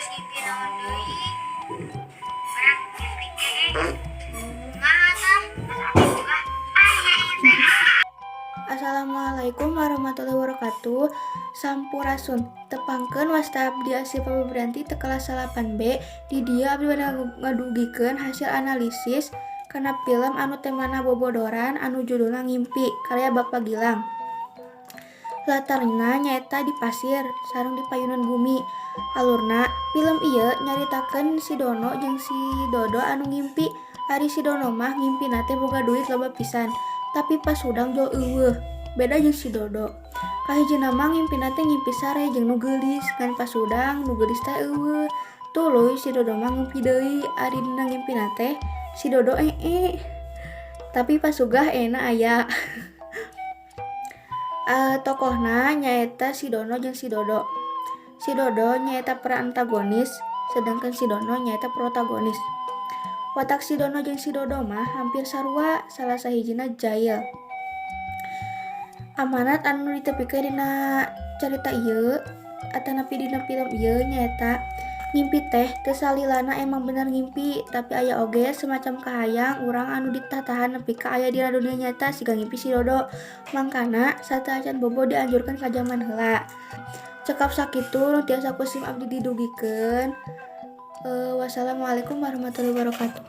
ngimpi naon deui? Berak ngimpi kumaha tah? Asa boga aya ieu teh. Assalamualaikum warahmatullahi wabarakatuh. Sampurasun. Tepangkeun wasta abdi Asih Pabeberanti teu kelas 8B. Di dieu abdi bade ngadugikeun hasil analisis kana film anu temana bobodoran anu judulna Ngimpi karya Bapak Gilang. Latarna nyaeta di pasir sareng di payunan bumi. Alurna film ieu nyaritakeun si Dono jeung si Dodo anu ngimpi. Ari si Dono mah ngimpina teh boga duit loba pisan, tapi pas hudang jol eueuh. Beda jeung si Dodo. Kahijina mah ngimpina teh ngimpi sare jeung nu geulis, kan pas hudang nu geulis teh eueuh. Tuluy si Dodo mah ngimpi deui, ari dina ngimpina teh si Dodo tapi pas sugah aya. Tokohna nyaeta si Dono jeung si Dodo. Si Dodo nyaeta peran antagonis, sedangkan si Dono nyaeta protagonis. Watak si Dono jeung si Dodo mah hampir sarua, salah sahijina jahil. Amanat anu ditepikeun dina carita ieu atanapi dina film ieu nyaeta ngimpi teh teu salilana emang bener ngimpi, tapi aya oge semacam kahayang urang anu ditatahan nepi ka aya dina dunia nyata siga ngimpi si Dodo. Mangkana sateu acan bobo dianjurkeun ka jaman heula. Cekap sakitu nu tiasa kusim abdi didugikeun. Wassalamualaikum warahmatullahi wabarakatuh.